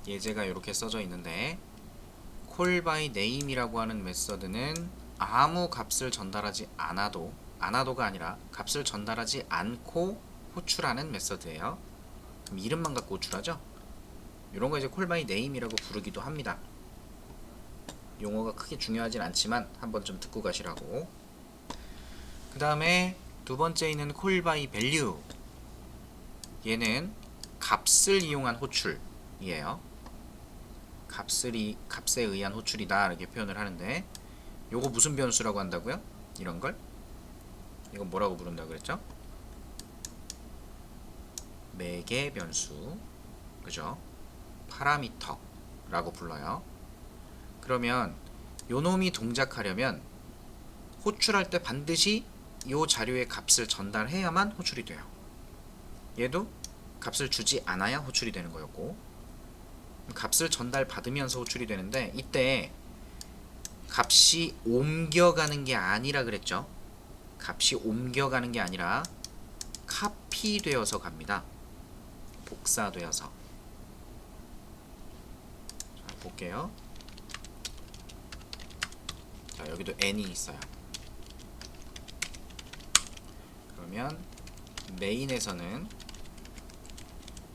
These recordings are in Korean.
예제가 이렇게 써져 있는데 call by name이라고 하는 메서드는 아무 값을 전달하지 않아도가 아니라 값을 전달하지 않고 호출하는 메서드예요. 그럼 이름만 갖고 호출하죠? 이런 거 이제 call by name이라고 부르기도 합니다. 용어가 크게 중요하진 않지만 한번 좀 듣고 가시라고. 그 다음에 두 번째 있는 call by value. 얘는 값을 이용한 호출이에요. 값에 의한 호출이다 이렇게 표현을 하는데, 요거 무슨 변수라고 한다고요? 이런 걸? 이건 뭐라고 부른다고 그랬죠? 매개 변수, 그죠? 파라미터라고 불러요. 그러면 요 놈이 동작하려면 호출할 때 반드시 요 자료의 값을 전달해야만 호출이 돼요. 얘도 값을 주지 않아야 호출이 되는 거였고, 값을 전달받으면서 호출이 되는데, 이때 값이 옮겨가는 게 아니라 그랬죠. 값이 옮겨가는 게 아니라 카피되어서 갑니다. 복사되어서. 자, 볼게요. 자, 여기도 n이 있어요. 그러면 메인에서는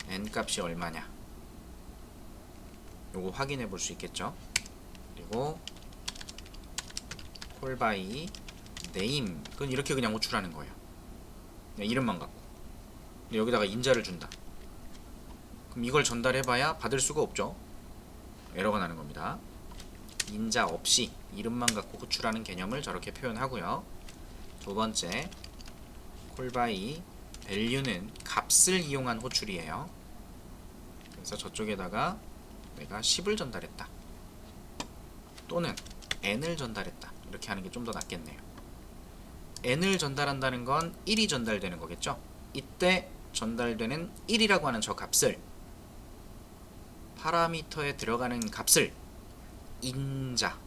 n 값이 얼마냐, 요거 확인해 볼 수 있겠죠. 그리고 call by name, 그건 이렇게 그냥 호출하는 거예요. 그냥 이름만 갖고. 근데 여기다가 인자를 준다. 그럼 이걸 전달해봐야 받을 수가 없죠. 에러가 나는 겁니다. 인자 없이 이름만 갖고 호출하는 개념을 저렇게 표현하고요. 두 번째, call by value는 값을 이용한 호출이에요. 그래서 저쪽에다가 내가 10을 전달했다, 또는 n을 전달했다, 이렇게 하는 게 좀 더 낫겠네요. n을 전달한다는 건 1이 전달되는 거겠죠. 이때 전달되는 1이라고 하는 저 값을, 파라미터에 들어가는 값을 인자,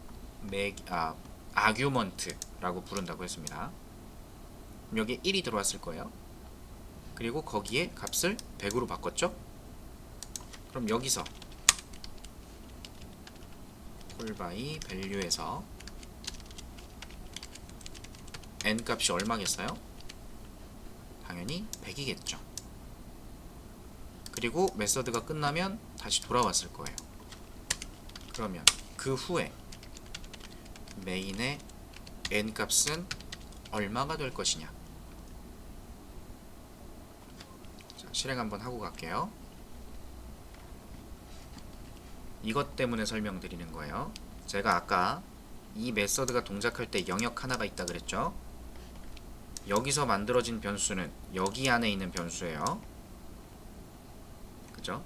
아규먼트라고 부른다고 했습니다. 여기에 1이 들어왔을 거예요. 그리고 거기에 값을 100으로 바꿨죠. 그럼 여기서 call by value에서 n 값이 얼마겠어요? 당연히 100이겠죠. 그리고 메서드가 끝나면 다시 돌아왔을 거예요. 그러면 그 후에 메인의 n 값은 얼마가 될 것이냐. 자, 실행 한번 하고 갈게요. 이것 때문에 설명드리는 거예요. 제가 아까 이 메서드가 동작할 때 영역 하나가 있다 그랬죠. 여기서 만들어진 변수는 여기 안에 있는 변수예요. 그죠?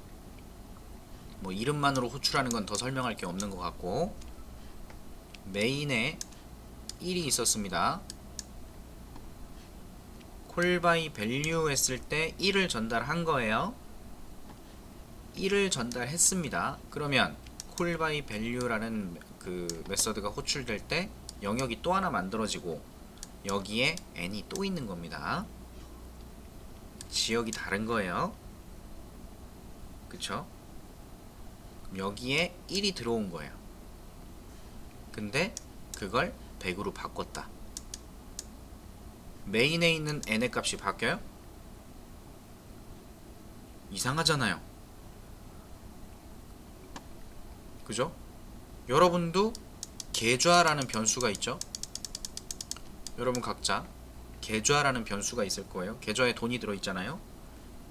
뭐 이름만으로 호출하는 건 더 설명할 게 없는 것 같고, 메인에 1이 있었습니다. call by value 했을 때 1을 전달한 거예요. 1을 전달했습니다. 그러면 call by value라는 그 메서드가 호출될 때 영역이 또 하나 만들어지고 여기에 n이 또 있는 겁니다. 지역이 다른 거예요. 그쵸? 그럼 여기에 1이 들어온 거예요. 근데 그걸 100으로 바꿨다. 메인에 있는 n의 값이 바뀌어요? 이상하잖아요. 그죠? 여러분도 계좌라는 변수가 있죠? 여러분 각자 계좌라는 변수가 있을 거예요. 계좌에 돈이 들어있잖아요.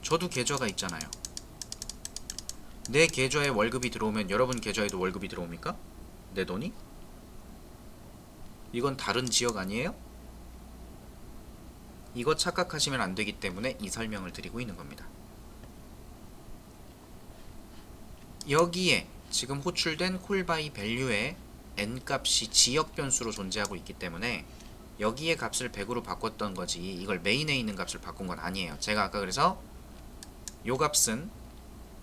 저도 계좌가 있잖아요. 내 계좌에 월급이 들어오면 여러분 계좌에도 월급이 들어옵니까? 내 돈이? 이건 다른 지역 아니에요? 이거 착각하시면 안 되기 때문에 이 설명을 드리고 있는 겁니다. 여기에 지금 호출된 call by value의 n 값이 지역 변수로 존재하고 있기 때문에 여기에 값을 100으로 바꿨던 거지, 이걸 메인에 있는 값을 바꾼 건 아니에요. 제가 아까 그래서 요 값은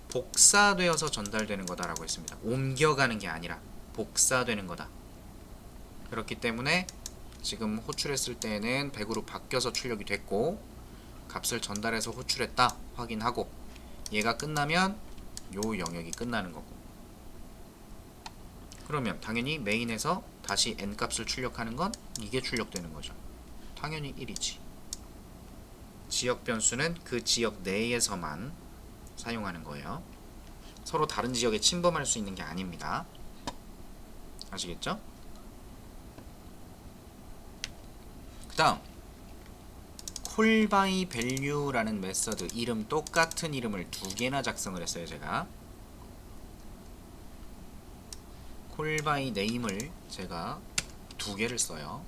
복사되어서 전달되는 거다라고 했습니다. 옮겨가는 게 아니라 복사되는 거다. 그렇기 때문에 지금 호출했을 때는 100으로 바뀌어서 출력이 됐고, 값을 전달해서 호출했다 확인하고, 얘가 끝나면 요 영역이 끝나는 거고, 그러면 당연히 메인에서 다시 n 값을 출력하는 건 이게 출력되는 거죠. 당연히 1이지. 지역 변수는 그 지역 내에서만 사용하는 거예요. 서로 다른 지역에 침범할 수 있는 게 아닙니다. 아시겠죠? 그 다음 call by value라는 메서드, 이름 똑같은 이름을 두 개나 작성을 했어요. 제가 call by name을 제가 두 개를 써요.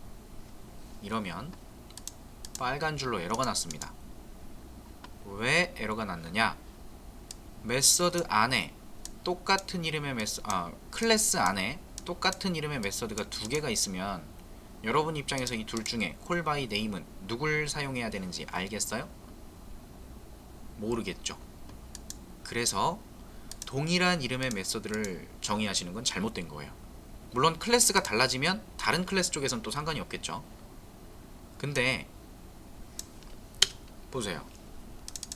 이러면 빨간 줄로 에러가 났습니다. 왜 에러가 났느냐? 메서드 안에 똑같은 이름의 클래스 안에 똑같은 이름의 메서드가 두 개가 있으면 여러분 입장에서 이 둘 중에 call by name은 누굴 사용해야 되는지 알겠어요? 모르겠죠. 그래서 동일한 이름의 메서드를 정의하시는 건 잘못된 거예요. 물론 클래스가 달라지면 다른 클래스 쪽에선 또 상관이 없겠죠. 근데 보세요.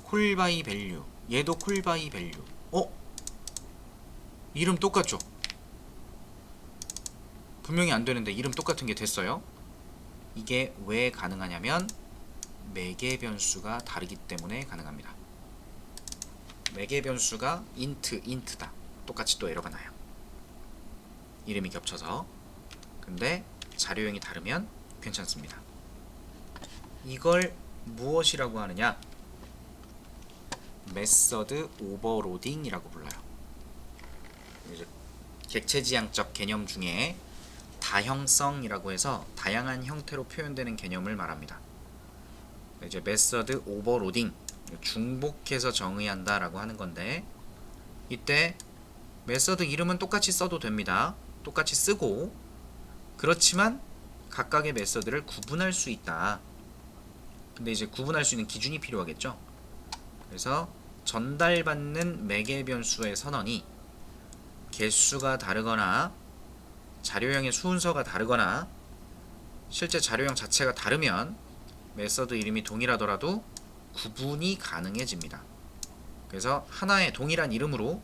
call by value, 얘도 call by value. 이름 똑같죠? 분명히 안 되는데 이름 똑같은 게 됐어요. 이게 왜 가능하냐면 매개 변수가 다르기 때문에 가능합니다. 매개 변수가 int다. 똑같이 또 에러가 나요. 이름이 겹쳐서. 근데 자료형이 다르면 괜찮습니다. 이걸 무엇이라고 하느냐? 메서드 오버로딩이라고 불러요. 이제 객체지향적 개념 중에 다형성이라고 해서 다양한 형태로 표현되는 개념을 말합니다. 이제 메서드 오버로딩, 중복해서 정의한다 라고 하는 건데, 이때 메서드 이름은 똑같이 써도 됩니다. 똑같이 쓰고, 그렇지만 각각의 메서드를 구분할 수 있다. 근데 이제 구분할 수 있는 기준이 필요하겠죠. 그래서 전달받는 매개 변수의 선언이 개수가 다르거나 자료형의 순서가 다르거나 실제 자료형 자체가 다르면 메서드 이름이 동일하더라도 구분이 가능해집니다. 그래서 하나의 동일한 이름으로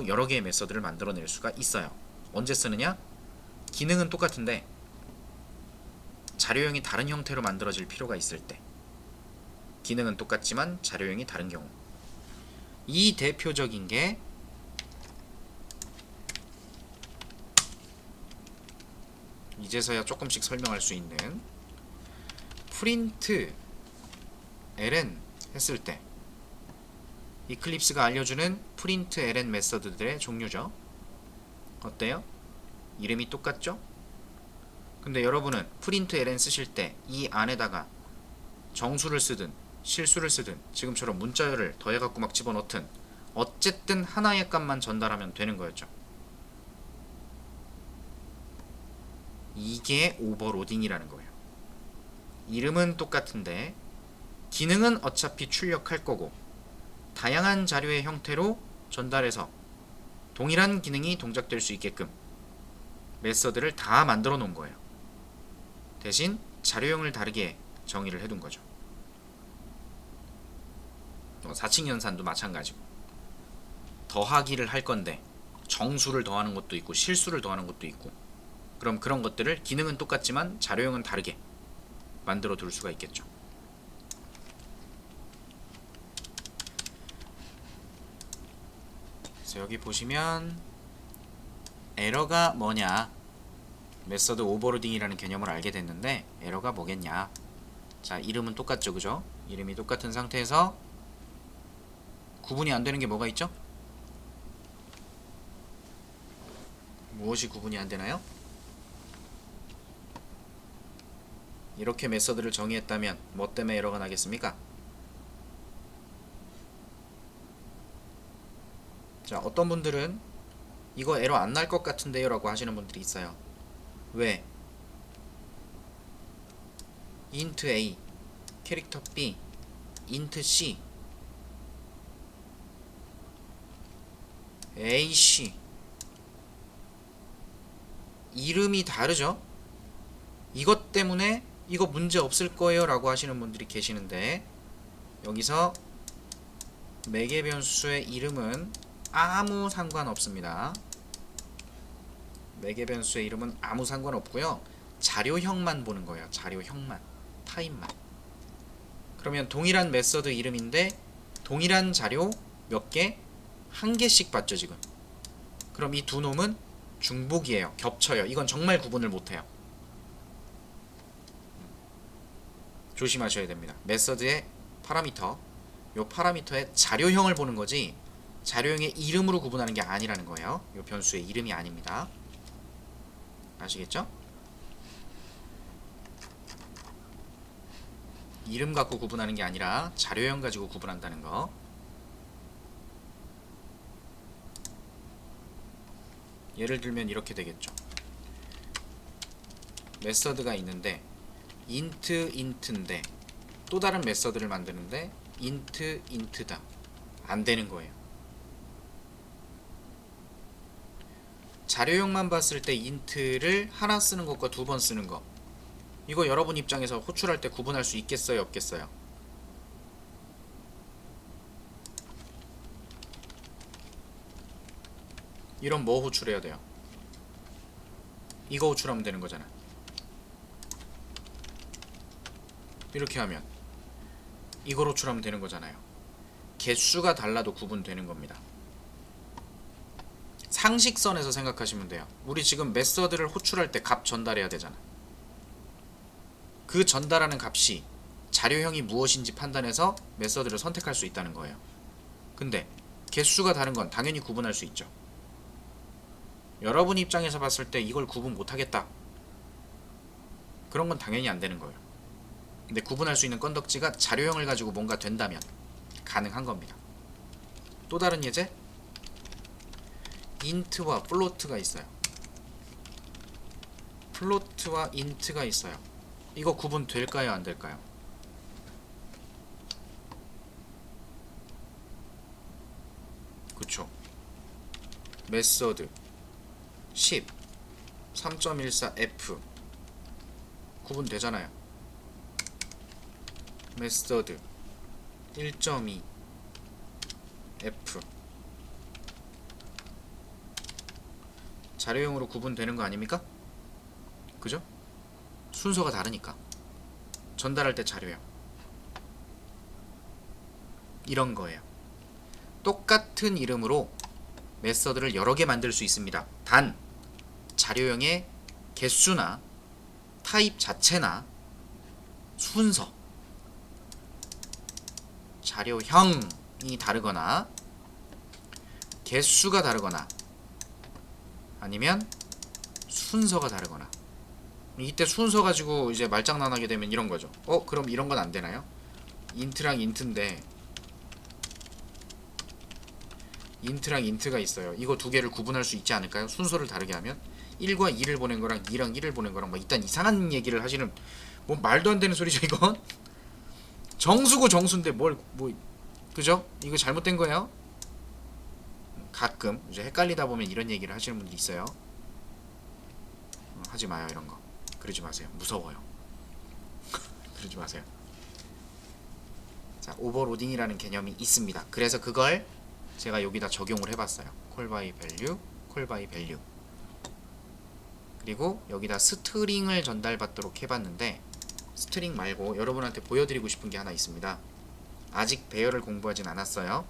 여러 개의 메서드를 만들어낼 수가 있어요. 언제 쓰느냐? 기능은 똑같은데 자료형이 다른 형태로 만들어질 필요가 있을 때, 기능은 똑같지만 자료형이 다른 경우. 이 대표적인 게 이제서야 조금씩 설명할 수 있는 프린트 ln 했을 때 이클립스가 알려주는 프린트 ln 메서드들의 종류죠. 어때요? 이름이 똑같죠? 근데 여러분은 프린트 ln 쓰실 때 이 안에다가 정수를 쓰든 실수를 쓰든 지금처럼 문자열을 더해갖고 막 집어넣든 어쨌든 하나의 값만 전달하면 되는 거였죠. 이게 오버로딩이라는 거예요. 이름은 똑같은데 기능은 어차피 출력할 거고 다양한 자료의 형태로 전달해서 동일한 기능이 동작될 수 있게끔 메서드를 다 만들어 놓은 거예요. 대신 자료형을 다르게 정의를 해둔 거죠. 4층 연산도 마찬가지고 더하기를 할 건데 정수를 더하는 것도 있고 실수를 더하는 것도 있고, 그럼 그런 것들을 기능은 똑같지만 자료형은 다르게 만들어 둘 수가 있겠죠. 그래서 여기 보시면 에러가 뭐냐, 메서드 오버로딩이라는 개념을 알게 됐는데 에러가 뭐겠냐. 자, 이름은 똑같죠, 그죠? 이름이 똑같은 상태에서 구분이 안 되는 게 뭐가 있죠? 무엇이 구분이 안 되나요? 이렇게 메서드를 정의했다면 뭐 때문에 에러가 나겠습니까? 자, 어떤 분들은 이거 에러 안 날 것 같은데요 라고 하시는 분들이 있어요. 왜? int a, 캐릭터 b, int c, ac 이름이 다르죠? 이것 때문에 이거 문제 없을 거예요 라고 하시는 분들이 계시는데, 여기서 매개 변수의 이름은 아무 상관없습니다. 매개 변수의 이름은 아무 상관없고요. 자료형만 보는 거예요. 자료형만. 타입만. 그러면 동일한 메서드 이름인데 동일한 자료 몇 개? 한 개씩 봤죠 지금. 그럼 이 두 놈은 중복이에요. 겹쳐요. 이건 정말 구분을 못해요. 조심하셔야 됩니다. 메서드의 파라미터, 요 파라미터의 자료형을 보는 거지 자료형의 이름으로 구분하는 게 아니라는 거예요. 요 변수의 이름이 아닙니다. 아시겠죠? 이름 갖고 구분하는 게 아니라 자료형 가지고 구분한다는 거. 예를 들면 이렇게 되겠죠. 메서드가 있는데 int int인데 또 다른 메서드를 만드는데 int int다. 안 되는 거예요. 자료형만 봤을 때 int를 하나 쓰는 것과 두 번 쓰는 거, 이거 여러분 입장에서 호출할 때 구분할 수 있겠어요, 없겠어요? 이런 뭐 호출해야 돼요? 이거 호출하면 되는 거잖아. 이렇게 하면 이걸 호출하면 되는 거잖아요. 개수가 달라도 구분되는 겁니다. 상식선에서 생각하시면 돼요. 우리 지금 메서드를 호출할 때 값 전달해야 되잖아. 그 전달하는 값이 자료형이 무엇인지 판단해서 메서드를 선택할 수 있다는 거예요. 근데 개수가 다른 건 당연히 구분할 수 있죠. 여러분 입장에서 봤을 때 이걸 구분 못하겠다, 그런 건 당연히 안 되는 거예요. 근데 구분할 수 있는 건덕지가 자료형을 가지고 뭔가 된다면 가능한 겁니다. 또 다른 예제, int와 float가 있어요. float와 int가 있어요. 이거 구분 될까요, 안 될까요? 그쵸. 메서드 10 3.14f 구분 되잖아요. 메서드 1.2 f 자료형으로 구분되는 거 아닙니까? 그죠? 순서가 다르니까. 전달할 때 자료형. 이런 거예요. 똑같은 이름으로 메서드를 여러 개 만들 수 있습니다. 단 자료형의 개수나 타입 자체나 순서, 자료형이 다르거나 개수가 다르거나 아니면 순서가 다르거나. 이때 순서 가지고 이제 말장난하게 되면 이런 거죠. 그럼 이런 건 안 되나요? int랑 int인데 int랑 int가 있어요. 이거 두 개를 구분할 수 있지 않을까요? 순서를 다르게 하면 1과 2를 보낸 거랑 2랑 1을 보낸 거랑 막 일단 이상한 얘기를 하시는, 뭐 말도 안 되는 소리죠 이건. 정수고 정수인데 뭘 그죠? 이거 잘못된 거예요. 가끔 이제 헷갈리다 보면 이런 얘기를 하시는 분들이 있어요. 하지 마요 이런 거. 그러지 마세요. 무서워요. 그러지 마세요. 자, 오버로딩이라는 개념이 있습니다. 그래서 그걸 제가 여기다 적용을 해봤어요. call by value, call by value. 그리고 여기다 스트링을 전달받도록 해봤는데 스트링 말고 여러분한테 보여드리고 싶은 게 하나 있습니다. 아직 배열을 공부하진 않았어요.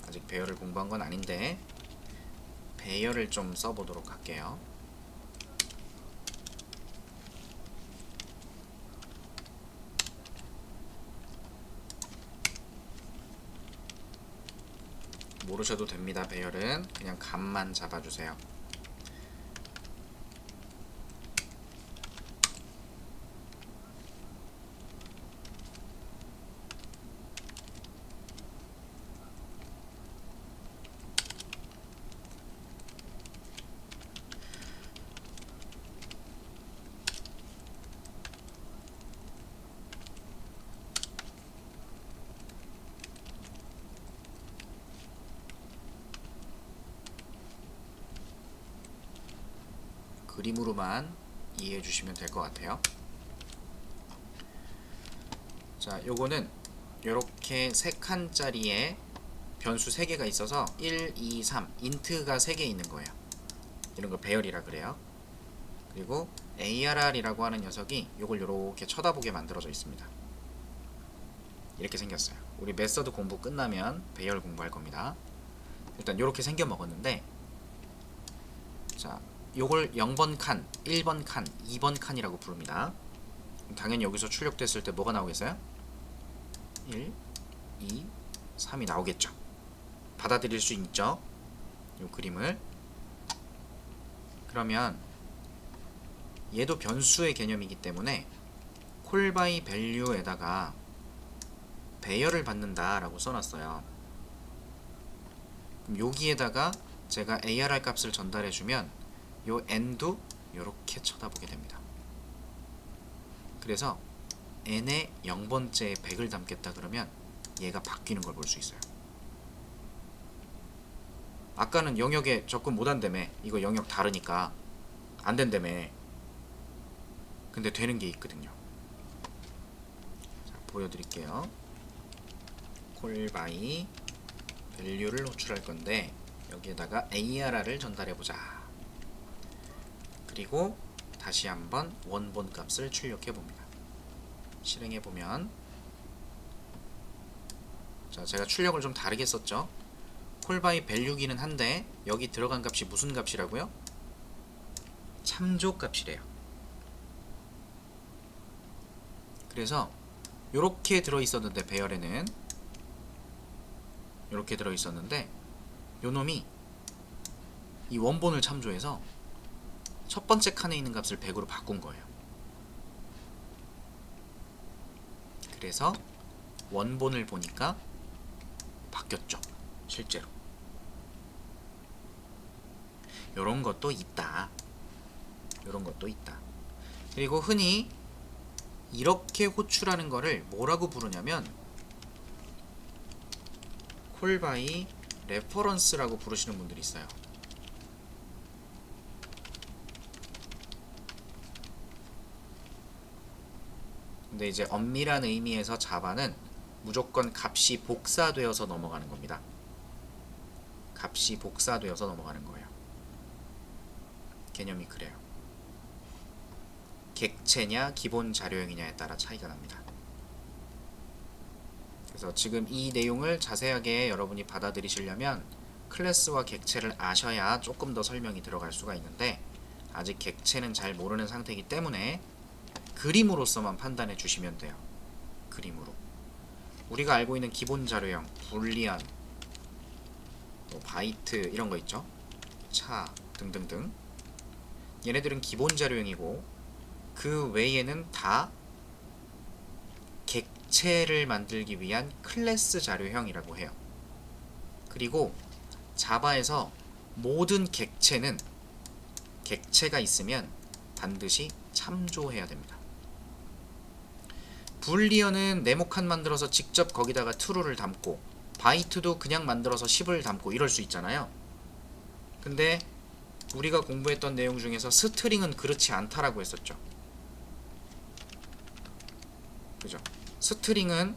아직 배열을 공부한 건 아닌데 배열을 좀 써보도록 할게요. 모르셔도 됩니다. 배열은 그냥 값만 잡아주세요. 그림으로만 이해해 주시면 될 것 같아요. 자, 요거는 요렇게 3칸짜리에 변수 3개가 있어서 1, 2, 3 인트가 3개 있는 거예요. 이런 거 배열이라 그래요. 그리고 ARR이라고 하는 녀석이 요걸 요렇게 쳐다보게 만들어져 있습니다. 이렇게 생겼어요. 우리 메서드 공부 끝나면 배열 공부할 겁니다. 일단 요렇게 생겨 먹었는데, 자, 요걸 0번 칸, 1번 칸, 2번 칸이라고 부릅니다. 당연히 여기서 출력됐을 때 뭐가 나오겠어요? 1, 2, 3이 나오겠죠. 받아들일 수 있죠. 요 그림을. 그러면 얘도 변수의 개념이기 때문에 call by value에다가 배열을 받는다 라고 써놨어요. 그럼 여기에다가 제가 ARR 값을 전달해주면 요 n도 이렇게 쳐다보게 됩니다. 그래서 n의 0번째에 100을 담겠다 그러면 얘가 바뀌는 걸 볼 수 있어요. 아까는 영역에 접근 못한다며. 이거 영역 다르니까 안 된다며. 근데 되는 게 있거든요. 자, 보여드릴게요. call by value를 호출할 건데 여기에다가 ARR을 전달해보자. 그리고 다시 한번 원본 값을 출력해봅니다. 실행해보면, 자, 제가 출력을 좀 다르게 썼죠. call by value기는 한데 여기 들어간 값이 무슨 값이라고요? 참조 값이래요. 그래서 요렇게 들어있었는데, 배열에는 요렇게 들어있었는데 요 놈이 이 원본을 참조해서 첫 번째 칸에 있는 값을 100으로 바꾼 거예요. 그래서 원본을 보니까 바뀌었죠. 실제로. 요런 것도 있다. 요런 것도 있다. 그리고 흔히 이렇게 호출하는 거를 뭐라고 부르냐면 call by reference라고 부르시는 분들이 있어요. 근데 이제 엄밀한 의미에서 자바는 무조건 값이 복사되어서 넘어가는 겁니다. 값이 복사되어서 넘어가는 거예요. 개념이 그래요. 객체냐 기본 자료형이냐에 따라 차이가 납니다. 그래서 지금 이 내용을 자세하게 여러분이 받아들이시려면 클래스와 객체를 아셔야 조금 더 설명이 들어갈 수가 있는데, 아직 객체는 잘 모르는 상태이기 때문에 그림으로서만 판단해 주시면 돼요. 그림으로. 우리가 알고 있는 기본 자료형, 불리안, 뭐 바이트 이런 거 있죠. 차 등등등. 얘네들은 기본 자료형이고 그 외에는 다 객체를 만들기 위한 클래스 자료형이라고 해요. 그리고 자바에서 모든 객체는 객체가 있으면 반드시 참조해야 됩니다. 불리언은 네모칸 만들어서 직접 거기다가 true를 담고, 바이트도 그냥 만들어서 10을 담고 이럴 수 있잖아요. 근데 우리가 공부했던 내용 중에서 스트링은 그렇지 않다라고 했었죠. 그죠? 스트링은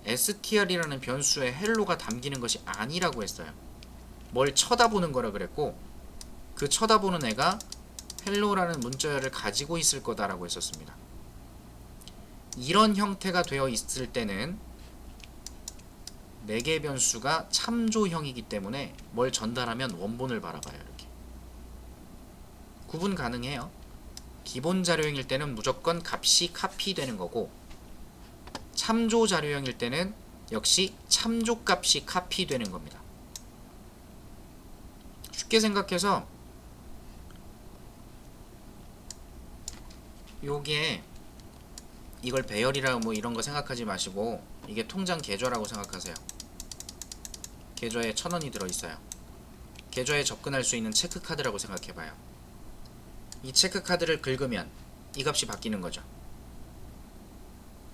str이라는 변수에 헬로가 담기는 것이 아니라고 했어요. 뭘 쳐다보는 거라 그랬고, 그 쳐다보는 애가 헬로라는 문자열을 가지고 있을 거다라고 했었습니다. 이런 형태가 되어 있을 때는 4개 변수가 참조형이기 때문에 뭘 전달하면 원본을 바라봐요. 이렇게 구분 가능해요. 기본 자료형일 때는 무조건 값이 카피되는 거고, 참조 자료형일 때는 역시 참조 값이 카피되는 겁니다. 쉽게 생각해서 요게, 이걸 배열이라 뭐 이런 거 생각하지 마시고 이게 통장 계좌라고 생각하세요. 계좌에 1000원이 들어있어요. 계좌에 접근할 수 있는 체크카드라고 생각해봐요. 이 체크카드를 긁으면 이 값이 바뀌는 거죠.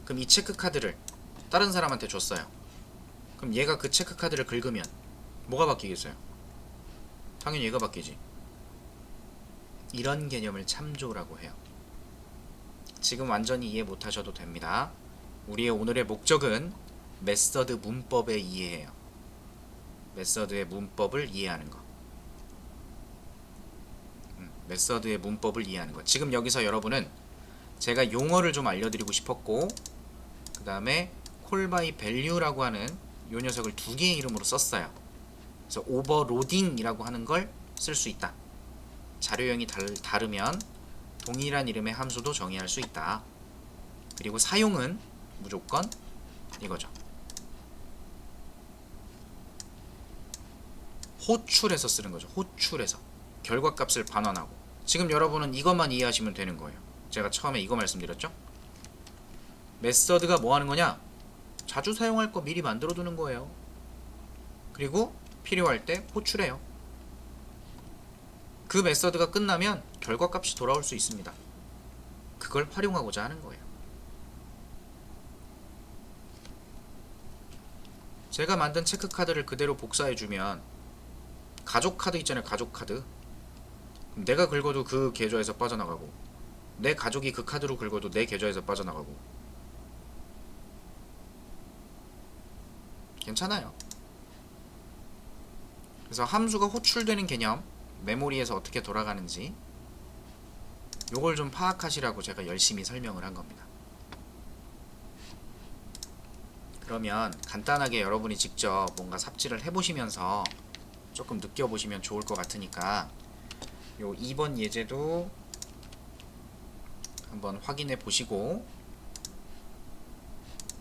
그럼 이 체크카드를 다른 사람한테 줬어요. 그럼 얘가 그 체크카드를 긁으면 뭐가 바뀌겠어요? 당연히 얘가 바뀌지. 이런 개념을 참조라고 해요. 지금 완전히 이해 못하셔도 됩니다. 우리의 오늘의 목적은 메서드 문법에 이해해요. 메서드의 문법을 이해하는 거. 메서드의 문법을 이해하는 거. 지금 여기서 여러분은 제가 용어를 좀 알려드리고 싶었고, 그 다음에 call by value라고 하는 요 녀석을 두 개의 이름으로 썼어요. 그래서 오버로딩이라고 하는 걸 쓸 수 있다. 자료형이 다르면 동일한 이름의 함수도 정의할 수 있다. 그리고 사용은 무조건 이거죠. 호출해서 쓰는 거죠. 호출해서 결과값을 반환하고. 지금 여러분은 이것만 이해하시면 되는 거예요. 제가 처음에 이거 말씀드렸죠. 메서드가 뭐 하는 거냐? 자주 사용할 거 미리 만들어 두는 거예요. 그리고 필요할 때 호출해요. 그 메서드가 끝나면 결과값이 돌아올 수 있습니다. 그걸 활용하고자 하는 거예요. 제가 만든 체크카드를 그대로 복사해주면, 가족카드 있잖아요. 가족카드. 내가 긁어도 그 계좌에서 빠져나가고, 내 가족이 그 카드로 긁어도 내 계좌에서 빠져나가고. 괜찮아요. 그래서 함수가 호출되는 개념, 메모리에서 어떻게 돌아가는지 요걸 좀 파악하시라고 제가 열심히 설명을 한 겁니다. 그러면 간단하게 여러분이 직접 뭔가 삽질을 해보시면서 조금 느껴보시면 좋을 것 같으니까 요 2번 예제도 한번 확인해 보시고,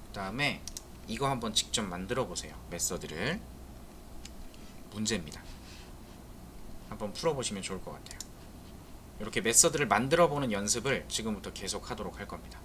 그 다음에 이거 한번 직접 만들어 보세요. 메서드를. 문제입니다. 한번 풀어보시면 좋을 것 같아요. 이렇게 메서드를 만들어 보는 연습을 지금부터 계속 하도록 할 겁니다.